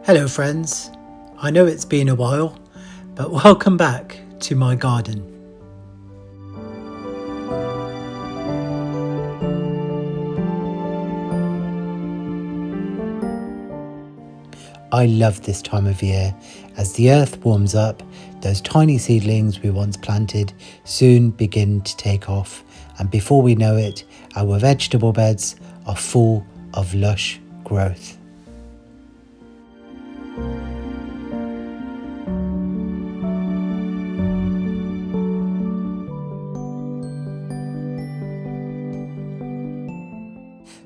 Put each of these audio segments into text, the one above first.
Hello friends, I know it's been a while, but welcome back to my garden. I love this time of year. As the earth warms up, those tiny seedlings we once planted soon begin to take off, and before we know it, our vegetable beds are full of lush growth.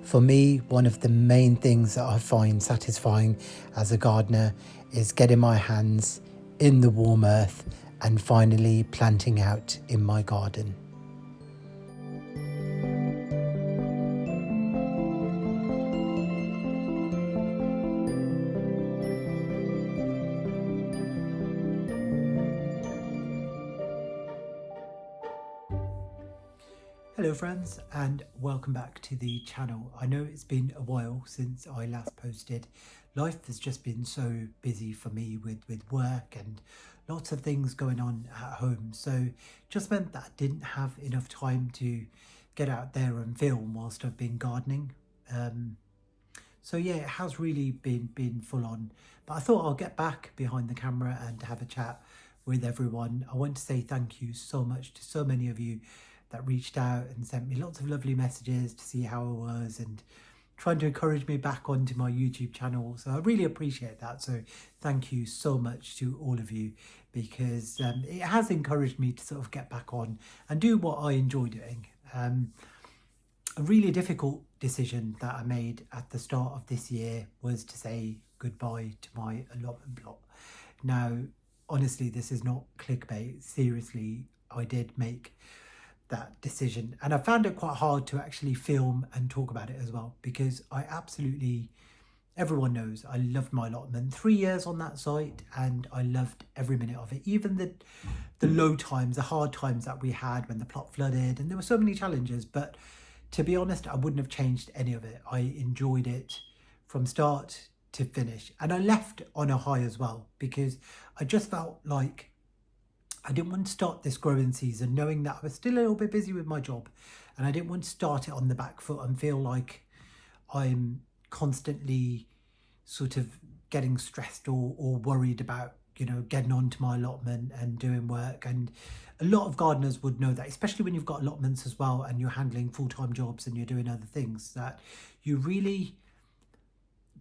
For me, one of the main things that I find satisfying as a gardener is getting my hands in the warm earth and finally planting out in my garden. Hello friends, and welcome back to the channel. I know it's been a while since I last posted. Life has just been so busy for me with work and lots of things going on at home, so just meant that I didn't have enough time to get out there and film whilst I've been gardening. So yeah, it has really been full on, but I thought I'll get back behind the camera and have a chat with everyone. I want to say thank you so much to so many of you that reached out and sent me lots of lovely messages to see how I was and trying to encourage me back onto my YouTube channel. So I really appreciate that. So thank you so much to all of you, because it has encouraged me to sort of get back on and do what I enjoy doing. A really difficult decision that I made at the start of this year was to say goodbye to my allotment plot. Now, honestly, this is not clickbait. Seriously, I did make that decision, and I found it quite hard to actually film and talk about it as well, because I absolutely, everyone knows I loved my allotment. 3 years on that site and I loved every minute of it, even the low times, the hard times that we had when the plot flooded and there were so many challenges. But to be honest, I wouldn't have changed any of it. I enjoyed it from start to finish, and I left on a high as well, because I just felt like I didn't want to start this growing season knowing that I was still a little bit busy with my job, and I didn't want to start it on the back foot and feel like I'm constantly sort of getting stressed or worried about, you know, getting onto my allotment and doing work. And a lot of gardeners would know that, especially when you've got allotments as well and you're handling full-time jobs and you're doing other things, that you really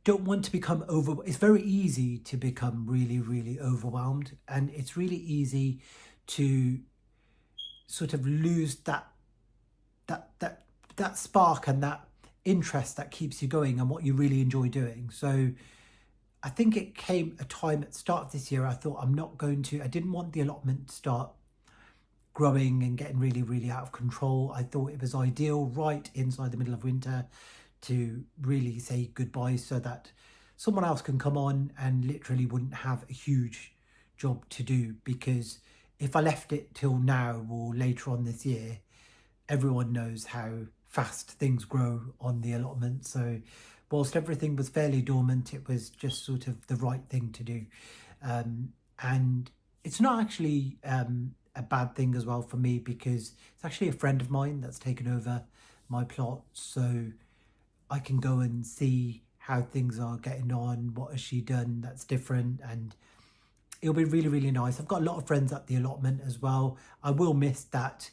don't want to become it's very easy to become really overwhelmed, and it's really easy to sort of lose that spark and that interest that keeps you going and what you really enjoy doing. So I think it came a time at the start of this year I thought I didn't want the allotment to start growing and getting really out of control. I thought it was ideal right inside the middle of winter to really say goodbye, so that someone else can come on and literally wouldn't have a huge job to do. Because if I left it till now or later on this year, everyone knows how fast things grow on the allotment. So whilst everything was fairly dormant, it was just sort of the right thing to do. And it's not actually a bad thing as well for me, because it's actually a friend of mine that's taken over my plot. So I can go and see how things are getting on, what has she done that's different, and it'll be really nice. I've got a lot of friends at the allotment as well. I will miss that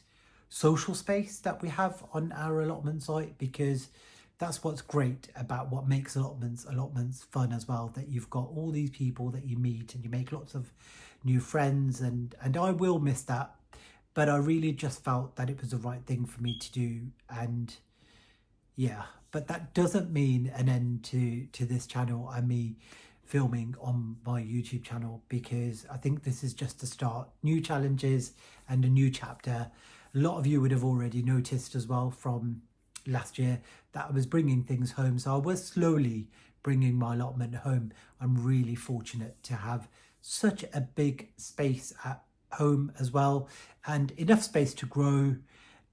social space that we have on our allotment site, because that's what's great about what makes allotments fun as well, that you've got all these people that you meet and you make lots of new friends, and I will miss that. But I really just felt that it was the right thing for me to do. And yeah, but that doesn't mean an end to this channel and me filming on my YouTube channel, because I think this is just the start. New challenges and a new chapter. A lot of you would have already noticed as well from last year that I was bringing things home. So I was slowly bringing my allotment home. I'm really fortunate to have such a big space at home as well, and enough space to grow.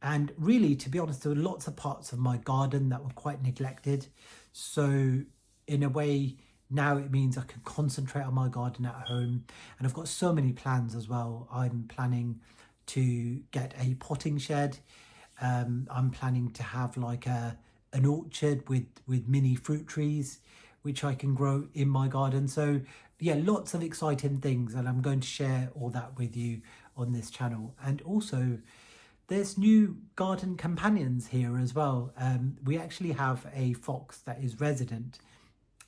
And really, to be honest, there were lots of parts of my garden that were quite neglected. So in a way, Now it means I can concentrate on my garden at home. And I've got so many plans as well. I'm planning to get a potting shed. I'm planning to have like an orchard with mini fruit trees, which I can grow in my garden. So yeah, lots of exciting things, and I'm going to share all that with you on this channel. And also, there's new garden companions here as well. We actually have a fox that is resident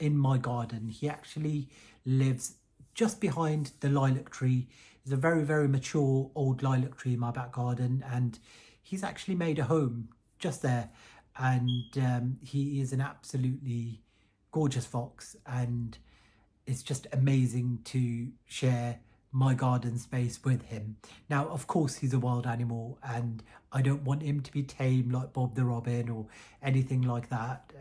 in my garden. He actually lives just behind the lilac tree. It's a very, very mature old lilac tree in my back garden, and he's actually made a home just there. And he is an absolutely gorgeous fox, and it's just amazing to share my garden space with him. Now, of course, he's a wild animal, and I don't want him to be tame like Bob the Robin or anything like that.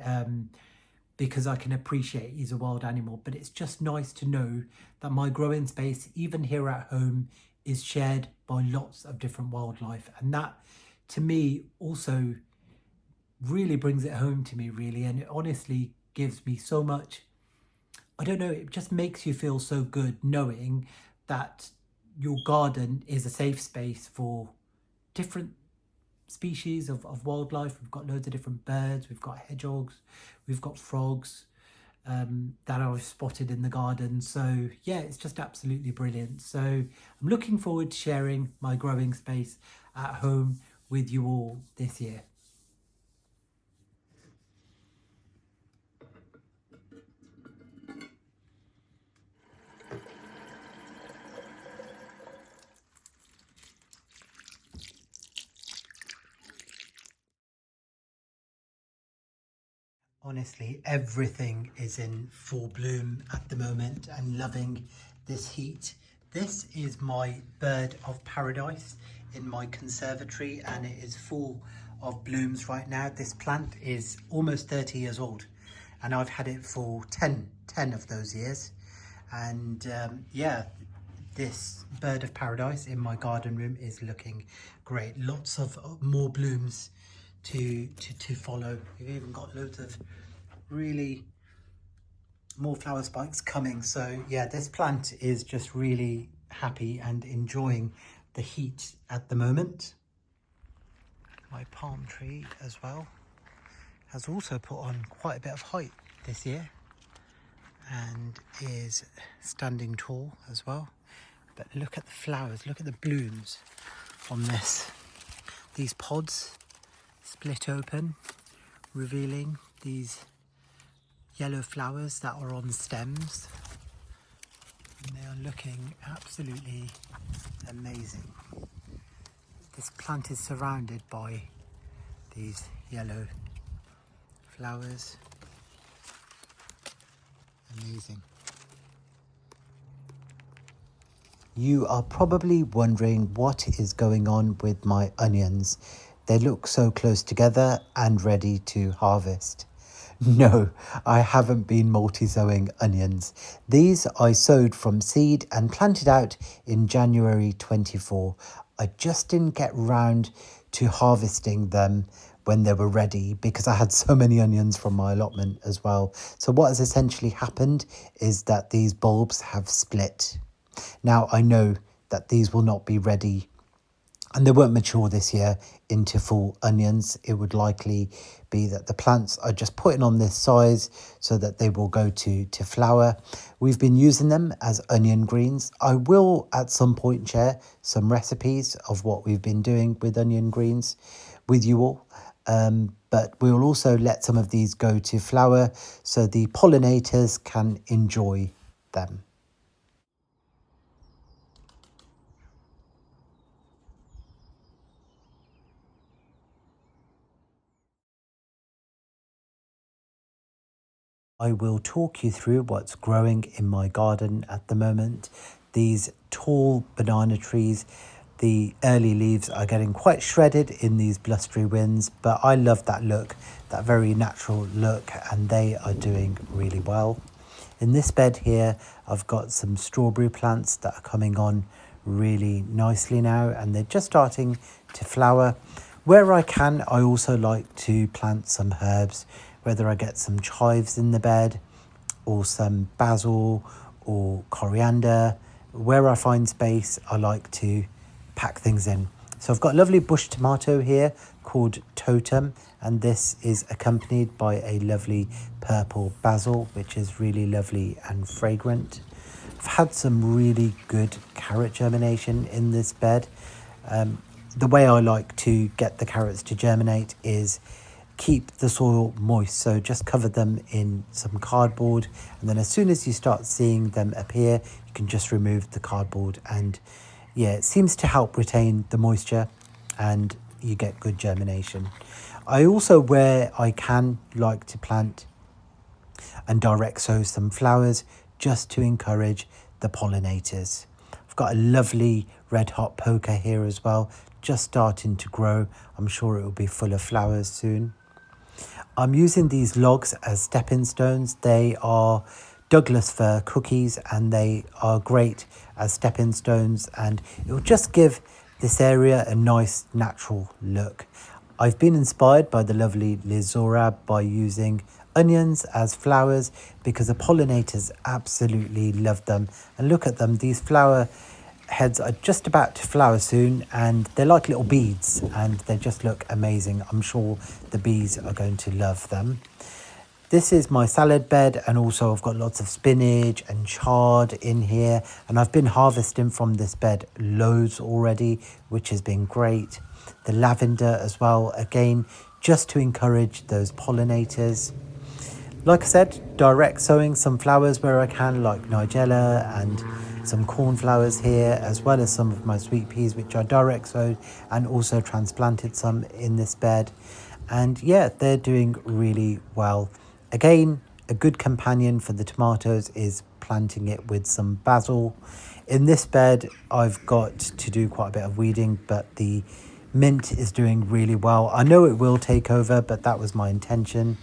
Because I can appreciate he's a wild animal, but it's just nice to know that my growing space, even here at home, is shared by lots of different wildlife. And that, to me, also really brings it home to me, really. And it honestly gives me so much, I don't know, it just makes you feel so good knowing that your garden is a safe space for different species of wildlife. We've got loads of different birds, we've got hedgehogs, we've got frogs that I've spotted in the garden. So yeah, it's just absolutely brilliant. So I'm looking forward to sharing my growing space at home with you all this year. Honestly, everything is in full bloom at the moment and loving this heat. This is my bird of paradise in my conservatory, and it is full of blooms right now. This plant is almost 30 years old, and I've had it for 10 of those years. And yeah, this bird of paradise in my garden room is looking great. Lots of more blooms to follow. We've even got loads of really more flower spikes coming. So yeah, this plant is just really happy and enjoying the heat at the moment. My palm tree as well has also put on quite a bit of height this year and is standing tall as well. But look at the flowers, look at the blooms on this. These pods split open, revealing these yellow flowers that are on stems. And they are looking absolutely amazing. This plant is surrounded by these yellow flowers. Amazing. You are probably wondering what is going on with my onions. They look so close together and ready to harvest. No, I haven't been multi-sowing onions. These I sowed from seed and planted out in January 24. I just didn't get round to harvesting them when they were ready because I had so many onions from my allotment as well. So what has essentially happened is that these bulbs have split. Now I know that these will not be ready and they won't mature this year into full onions. It would likely be that the plants are just putting on this size so that they will go to flower. We've been using them as onion greens. I will at some point share some recipes of what we've been doing with onion greens with you all. But we will also let some of these go to flower so the pollinators can enjoy them. I will talk you through what's growing in my garden at the moment. These tall banana trees, the early leaves are getting quite shredded in these blustery winds, but I love that look, that very natural look, and they are doing really well. In this bed here, I've got some strawberry plants that are coming on really nicely now, and they're just starting to flower. Where I can, I also like to plant some herbs, whether I get some chives in the bed or some basil or coriander. Where I find space, I like to pack things in. So I've got a lovely bush tomato here called Totem, and this is accompanied by a lovely purple basil, which is really lovely and fragrant. I've had some really good carrot germination in this bed. The way I like to get the carrots to germinate is keep the soil moist, so just cover them in some cardboard, and then as soon as you start seeing them appear, you can just remove the cardboard, and yeah, it seems to help retain the moisture and you get good germination. I also, where I can, like to plant and direct sow some flowers just to encourage the pollinators. I've got a lovely red hot poker here as well, just starting to grow. I'm sure it will be full of flowers soon. I'm using these logs as stepping stones. They are Douglas fir cookies and they are great as stepping stones, and it will just give this area a nice natural look. I've been inspired by the lovely Liz Zorab by using onions as flowers because the pollinators absolutely love them. And look at them, these flower heads are just about to flower soon, and they're like little beads and they just look amazing. I'm sure the bees are going to love them. This is my salad bed, and also I've got lots of spinach and chard in here, and I've been harvesting from this bed loads already, which has been great. The lavender as well, again, just to encourage those pollinators. Like I said, direct sowing some flowers where I can, like nigella and some cornflowers here, as well as some of my sweet peas, which I direct sowed and also transplanted some in this bed. And yeah, they're doing really well. Again, a good companion for the tomatoes is planting it with some basil. In this bed, I've got to do quite a bit of weeding, but the mint is doing really well. I know it will take over, but that was my intention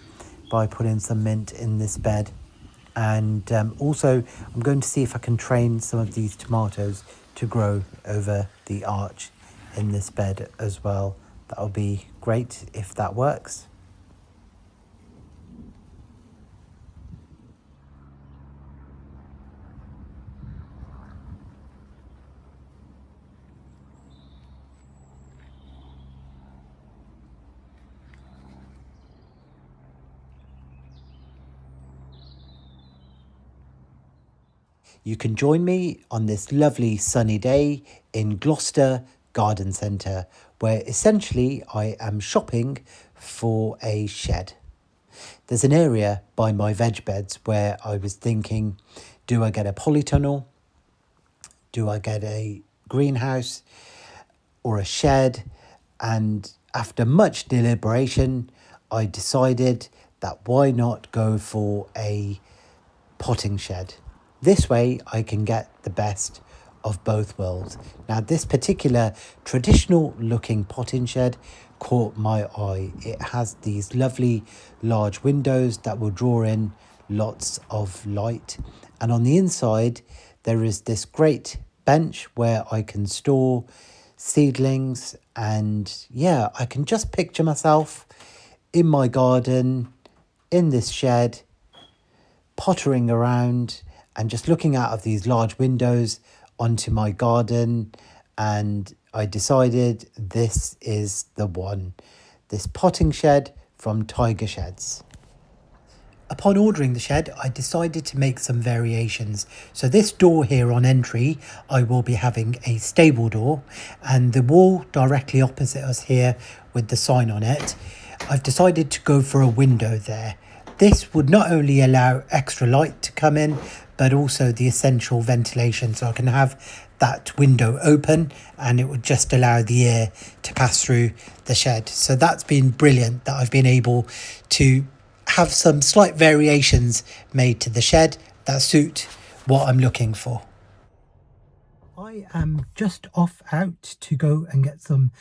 by putting some mint in this bed. And also, I'm going to see if I can train some of these tomatoes to grow over the arch in this bed as well. That'll be great if that works. You can join me on this lovely sunny day in Gloucester Garden Centre, where essentially I am shopping for a shed. There's an area by my veg beds where I was thinking, do I get a polytunnel? Do I get a greenhouse or a shed? And after much deliberation, I decided that why not go for a potting shed. This way I can get the best of both worlds. Now, this particular traditional looking potting shed caught my eye. It has these lovely large windows that will draw in lots of light. And on the inside, there is this great bench where I can store seedlings. And yeah, I can just picture myself in my garden, in this shed, pottering around and just looking out of these large windows onto my garden. And I decided this is the one, this potting shed from Tiger Sheds. Upon ordering the shed, I decided to make some variations. So this door here on entry, I will be having a stable door, and the wall directly opposite us here with the sign on it, I've decided to go for a window there. This would not only allow extra light to come in, but also the essential ventilation. So I can have that window open and it would just allow the air to pass through the shed. So that's been brilliant that I've been able to have some slight variations made to the shed that suit what I'm looking for. I am just off out to go and get some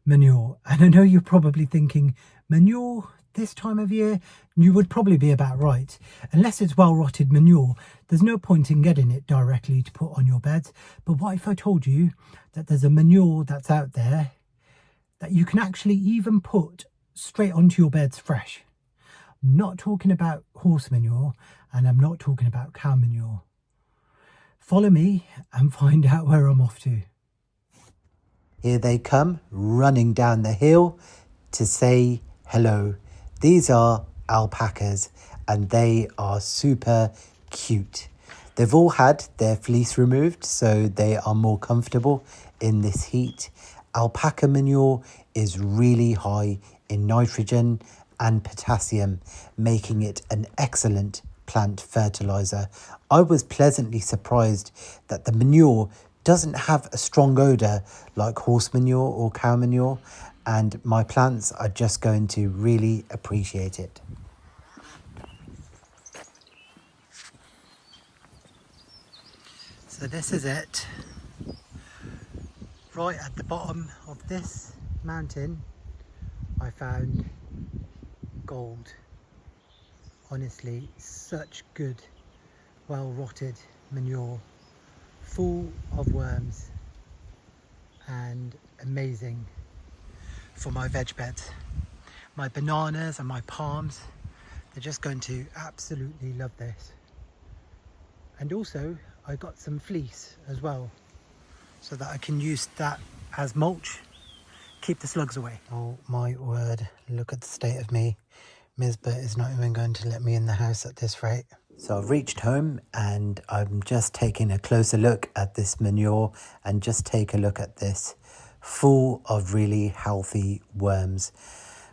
manure. And I know you're probably thinking, manure this time of year? You would probably be about right. Unless it's well rotted manure, there's no point in getting it directly to put on your beds. But what if I told you that there's a manure that's out there that you can actually even put straight onto your beds fresh? I'm not talking about horse manure, And I'm not talking about cow manure. Follow me and find out where I'm off to. Here they come, running down the hill to say hello. These are alpacas and they are super cute. They've all had their fleece removed, so they are more comfortable in this heat. Alpaca manure is really high in nitrogen and potassium, making it an excellent plant fertilizer. I was pleasantly surprised that the manure doesn't have a strong odor like horse manure or cow manure, and my plants are just going to really appreciate it. So this is it. Right at the bottom of this mountain, I found gold. Honestly, such good, well rotted manure, full of worms and amazing for my veg beds. My bananas and my palms, they're just going to absolutely love this. And also I got some fleece as well, so that I can use that as mulch, keep the slugs away. Oh my word, look at the state of me. Misbah is not even going to let me in the house at this rate. So I've reached home and I'm just taking a closer look at this manure, and just take a look at this, full of really healthy worms.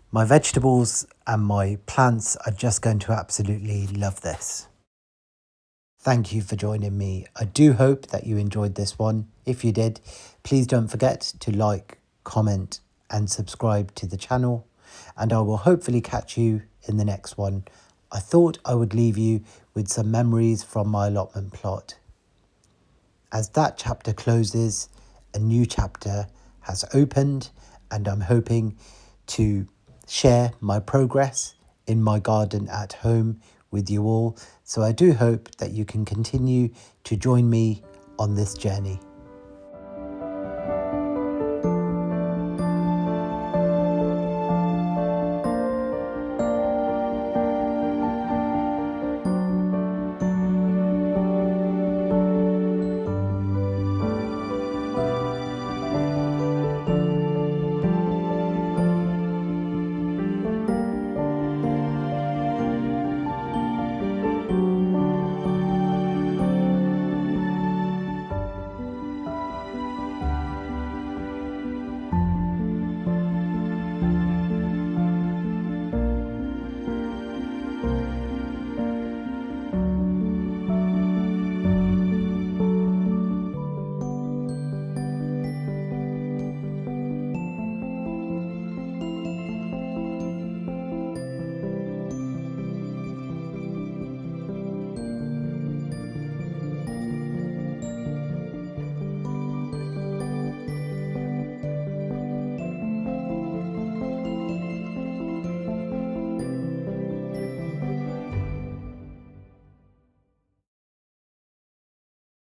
My vegetables and my plants are just going to absolutely love this. Thank you for joining me. I do hope that you enjoyed this one. If you did, please don't forget to like, comment and subscribe to the channel, and I will hopefully catch you in the next one. I thought I would leave you with some memories from my allotment plot. As that chapter closes, a new chapter has opened, and I'm hoping to share my progress in my garden at home with you all. So I do hope that you can continue to join me on this journey.